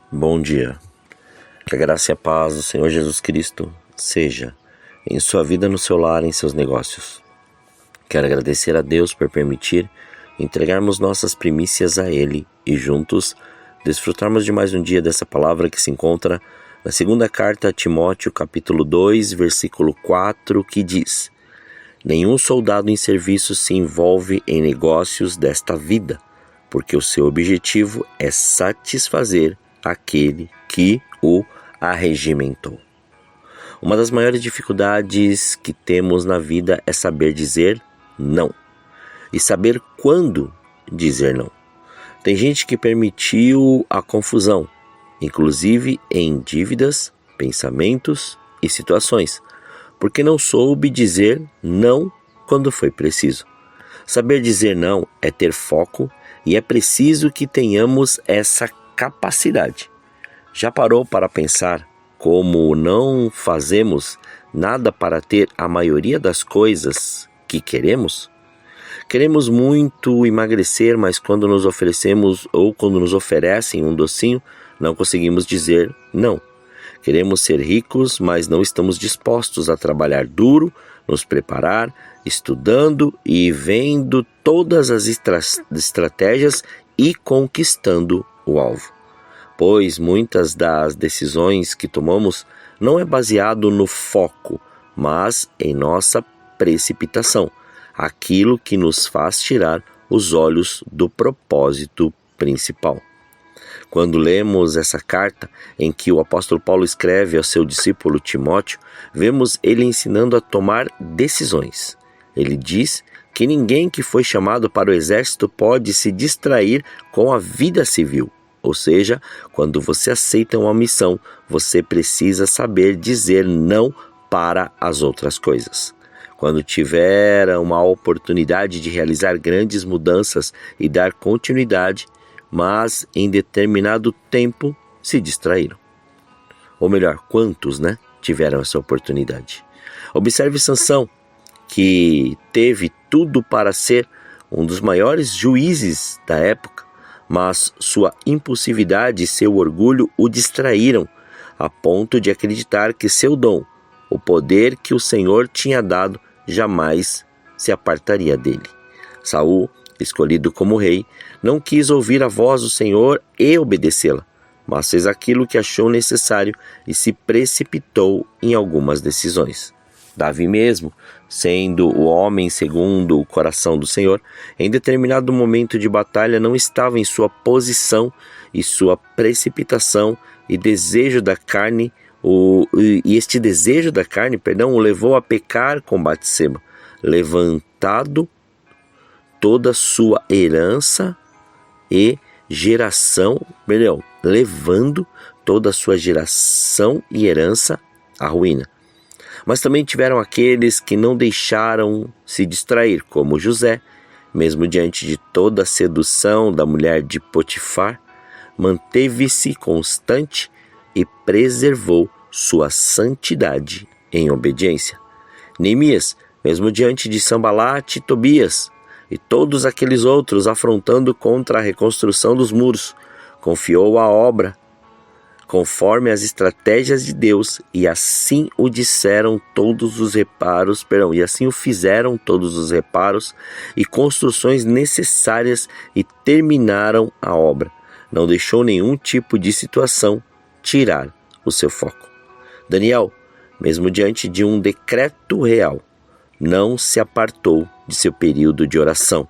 Bom dia. Que a graça e a paz do Senhor Jesus Cristo seja em sua vida, no seu lar, em seus negócios. Quero agradecer a Deus por permitir entregarmos nossas primícias a Ele e juntos desfrutarmos de mais um dia dessa palavra que se encontra na segunda carta a Timóteo, capítulo 2, versículo 4, que diz: Nenhum soldado em serviço se envolve em negócios desta vida, porque o seu objetivo é satisfazer aquele que o arregimentou. Uma das maiores dificuldades que temos na vida é saber dizer não e saber quando dizer não. Tem gente que permitiu a confusão, inclusive em dívidas, pensamentos e situações, porque não soube dizer não quando foi preciso. Saber dizer não é ter foco e é preciso que tenhamos essa capacidade. Já parou para pensar como não fazemos nada para ter a maioria das coisas que queremos? Queremos muito emagrecer, mas quando nos oferecemos ou quando nos oferecem um docinho, não conseguimos dizer não. Queremos ser ricos, mas não estamos dispostos a trabalhar duro, nos preparar, estudando e vendo todas as estratégias e conquistando o alvo. Pois muitas das decisões que tomamos não é baseado no foco, mas em nossa precipitação, aquilo que nos faz tirar os olhos do propósito principal. Quando lemos essa carta em que o apóstolo Paulo escreve ao seu discípulo Timóteo, vemos ele ensinando a tomar decisões. Ele diz que ninguém que foi chamado para o exército pode se distrair com a vida civil. Ou seja, quando você aceita uma missão, você precisa saber dizer não para as outras coisas. Quando tiver uma oportunidade de realizar grandes mudanças e dar continuidade, mas em determinado tempo se distraíram. Ou melhor, quantos, tiveram essa oportunidade? Observe Sansão, que teve tudo para ser um dos maiores juízes da época, mas sua impulsividade e seu orgulho o distraíram, a ponto de acreditar que seu dom, o poder que o Senhor tinha dado, jamais se apartaria dele. Saul, escolhido como rei, não quis ouvir a voz do Senhor e obedecê-la, mas fez aquilo que achou necessário e se precipitou em algumas decisões. Davi mesmo, sendo o homem segundo o coração do Senhor, em determinado momento de batalha não estava em sua posição e sua precipitação e desejo da carne, este desejo da carne, o levou a pecar com Batseba, levando toda a sua herança e geração e herança à ruína. Mas também tiveram aqueles que não deixaram se distrair, como José, mesmo diante de toda a sedução da mulher de Potifar, manteve-se constante e preservou sua santidade em obediência. Neemias, mesmo diante de Sambalate e Tobias e todos aqueles outros afrontando contra a reconstrução dos muros, confiou a obra conforme as estratégias de Deus, e assim o fizeram todos os reparos e construções necessárias e terminaram a obra. Não deixou nenhum tipo de situação tirar o seu foco. Daniel, mesmo diante de um decreto real, não se apartou de seu período de oração.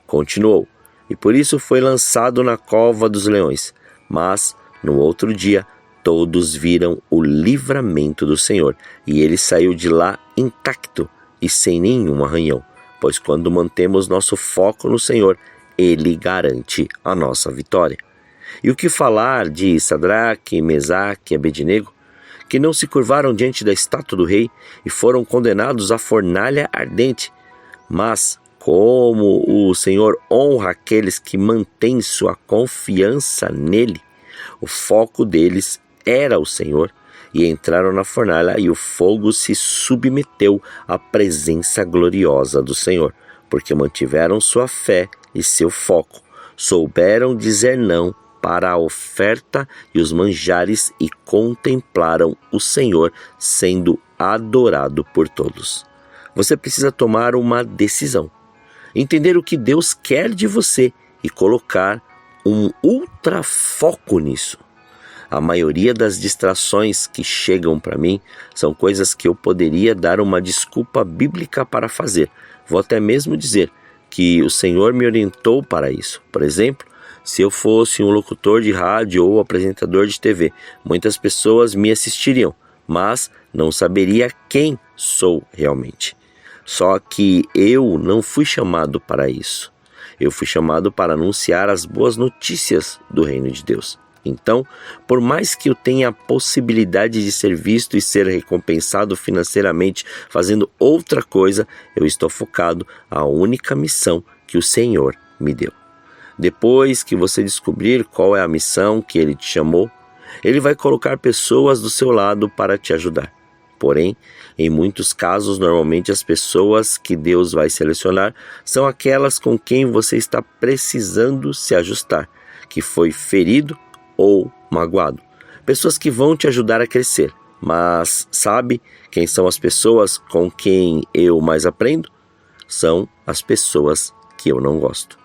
Continuou, e por isso foi lançado na cova dos leões. Mas no outro dia, todos viram o livramento do Senhor, e ele saiu de lá intacto e sem nenhum arranhão, pois quando mantemos nosso foco no Senhor, ele garante a nossa vitória. E o que falar de Sadraque, Mesaque e Abednego, que não se curvaram diante da estátua do rei e foram condenados à fornalha ardente? Mas como o Senhor honra aqueles que mantêm sua confiança nele, o foco deles era o Senhor, e entraram na fornalha, e o fogo se submeteu à presença gloriosa do Senhor, porque mantiveram sua fé e seu foco, souberam dizer não para a oferta e os manjares e contemplaram o Senhor sendo adorado por todos. Você precisa tomar uma decisão, entender o que Deus quer de você e colocar um ultra foco nisso. A maioria das distrações que chegam para mim são coisas que eu poderia dar uma desculpa bíblica para fazer. Vou até mesmo dizer que o Senhor me orientou para isso. Por exemplo, se eu fosse um locutor de rádio ou apresentador de TV, muitas pessoas me assistiriam, mas não saberia quem sou realmente. Só que eu não fui chamado para isso. Eu fui chamado para anunciar as boas notícias do reino de Deus. Então, por mais que eu tenha a possibilidade de ser visto e ser recompensado financeiramente fazendo outra coisa, eu estou focado à única missão que o Senhor me deu. Depois que você descobrir qual é a missão que Ele te chamou, Ele vai colocar pessoas do seu lado para te ajudar. Porém, em muitos casos, normalmente as pessoas que Deus vai selecionar são aquelas com quem você está precisando se ajustar, que foi ferido ou magoado. Pessoas que vão te ajudar a crescer. Mas sabe quem são as pessoas com quem eu mais aprendo? São as pessoas que eu não gosto.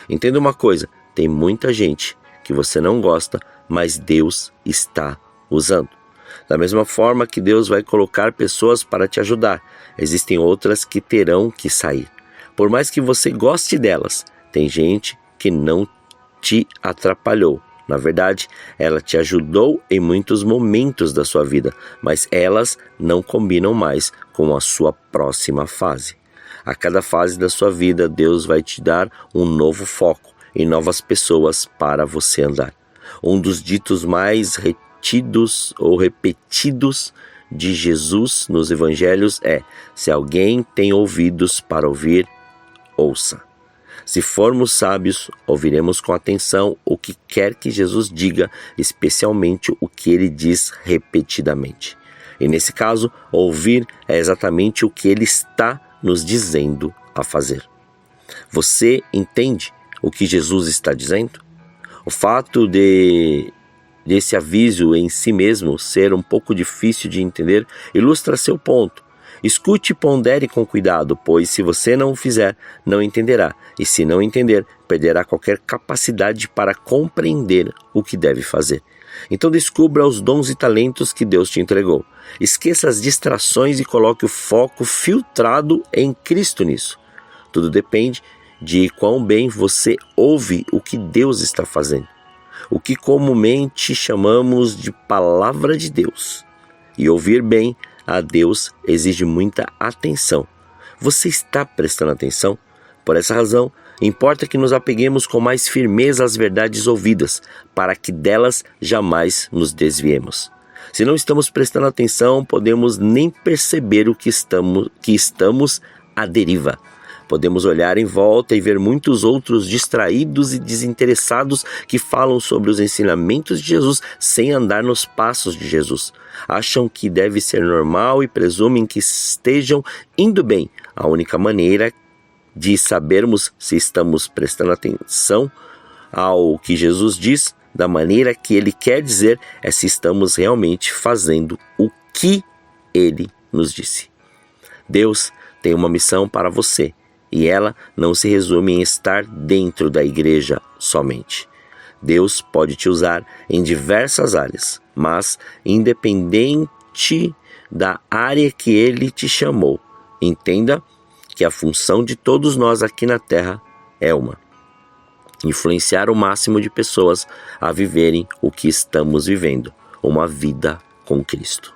Entenda uma coisa, tem muita gente que você não gosta, mas Deus está usando. Da mesma forma que Deus vai colocar pessoas para te ajudar, existem outras que terão que sair. Por mais que você goste delas, tem gente que não te atrapalhou. Na verdade, ela te ajudou em muitos momentos da sua vida, mas elas não combinam mais com a sua próxima fase. A cada fase da sua vida, Deus vai te dar um novo foco e novas pessoas para você andar. Um dos ditos mais retidos ou repetidos de Jesus nos evangelhos é: se alguém tem ouvidos para ouvir, ouça. Se formos sábios, ouviremos com atenção o que quer que Jesus diga, especialmente o que ele diz repetidamente. E nesse caso, ouvir é exatamente o que ele está nos dizendo a fazer. Você entende o que Jesus está dizendo? O fato desse aviso em si mesmo ser um pouco difícil de entender ilustra seu ponto. Escute e pondere com cuidado, pois se você não o fizer, não entenderá. E se não entender, perderá qualquer capacidade para compreender o que deve fazer. Então descubra os dons e talentos que Deus te entregou. Esqueça as distrações e coloque o foco filtrado em Cristo nisso. Tudo depende de quão bem você ouve o que Deus está fazendo. O que comumente chamamos de palavra de Deus. E ouvir bem a Deus exige muita atenção. Você está prestando atenção? Por essa razão, importa que nos apeguemos com mais firmeza às verdades ouvidas, para que delas jamais nos desviemos. Se não estamos prestando atenção, podemos nem perceber que estamos à deriva. Podemos olhar em volta e ver muitos outros distraídos e desinteressados que falam sobre os ensinamentos de Jesus sem andar nos passos de Jesus. Acham que deve ser normal e presumem que estejam indo bem. A única maneira de sabermos se estamos prestando atenção ao que Jesus diz, da maneira que Ele quer dizer, é se estamos realmente fazendo o que Ele nos disse. Deus tem uma missão para você. E ela não se resume em estar dentro da igreja somente. Deus pode te usar em diversas áreas, mas independente da área que Ele te chamou, entenda que a função de todos nós aqui na Terra é uma: influenciar o máximo de pessoas a viverem o que estamos vivendo, uma vida com Cristo.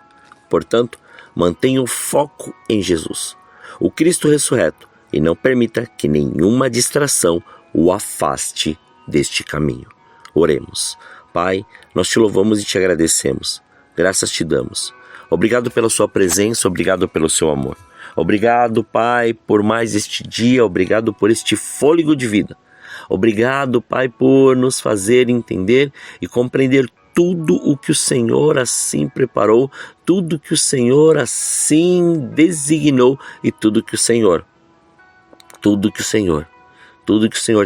Portanto, mantenha o foco em Jesus, o Cristo ressurreto, e não permita que nenhuma distração o afaste deste caminho. Oremos. Pai, nós te louvamos e te agradecemos. Graças te damos. Obrigado pela sua presença, obrigado pelo seu amor. Obrigado, Pai, por mais este dia, obrigado por este fôlego de vida. Obrigado, Pai, por nos fazer entender e compreender tudo o que o Senhor assim preparou, tudo que o Senhor assim designou e tudo que o Senhor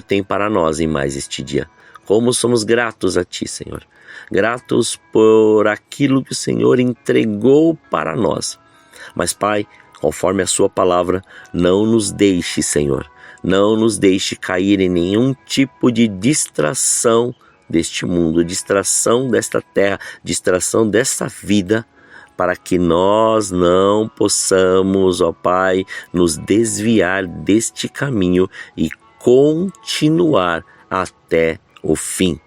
tem para nós em mais este dia. Como somos gratos a Ti, Senhor. Gratos por aquilo que o Senhor entregou para nós. Mas, Pai, conforme a Sua palavra, não nos deixe, Senhor, não nos deixe cair em nenhum tipo de distração deste mundo, distração desta terra, distração desta vida, para que nós não possamos, ó Pai, nos desviar deste caminho e continuar até o fim.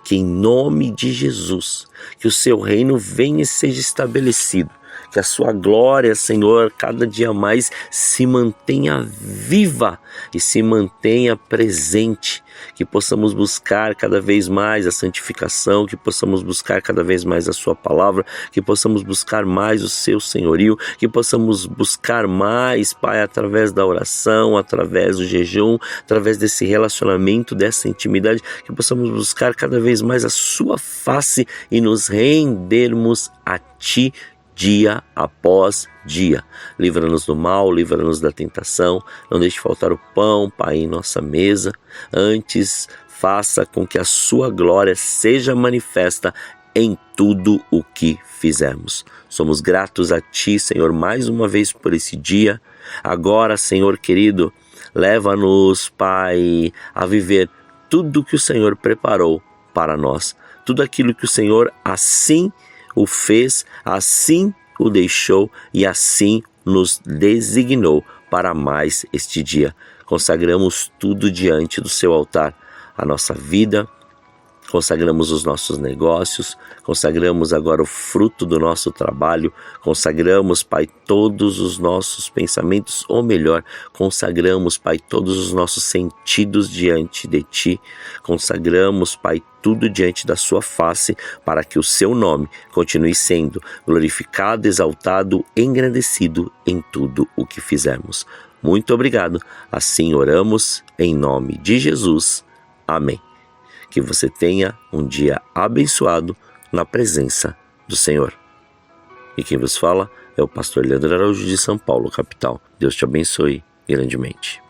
Que em nome de Jesus, que o Seu reino venha e seja estabelecido, que a Sua glória, Senhor, cada dia mais se mantenha viva e se mantenha presente, que possamos buscar cada vez mais a santificação, que possamos buscar cada vez mais a Sua palavra, que possamos buscar mais o Seu senhorio, que possamos buscar mais, Pai, através da oração, através do jejum, através desse relacionamento, dessa intimidade, que possamos buscar cada vez mais a Sua face e nos rendermos a Ti, dia após dia. Livra-nos do mal, livra-nos da tentação, não deixe faltar o pão, Pai, em nossa mesa. Antes, faça com que a Sua glória seja manifesta em tudo o que fizermos. Somos gratos a Ti, Senhor, mais uma vez por esse dia. Agora, Senhor querido, leva-nos, Pai, a viver tudo que o Senhor preparou para nós. Tudo aquilo que o Senhor assim o fez, assim o deixou e assim nos designou para mais este dia. Consagramos tudo diante do Seu altar, a nossa vida, consagramos os nossos negócios, consagramos agora o fruto do nosso trabalho, consagramos, Pai, todos os nossos pensamentos, ou melhor, consagramos, Pai, todos os nossos sentidos diante de Ti, consagramos, Pai, tudo diante da Sua face, para que o Seu nome continue sendo glorificado, exaltado, engrandecido em tudo o que fizermos. Muito obrigado, assim oramos em nome de Jesus. Amém. Que você tenha um dia abençoado na presença do Senhor. E quem vos fala é o pastor Leandro Araújo de São Paulo, capital. Deus te abençoe grandemente.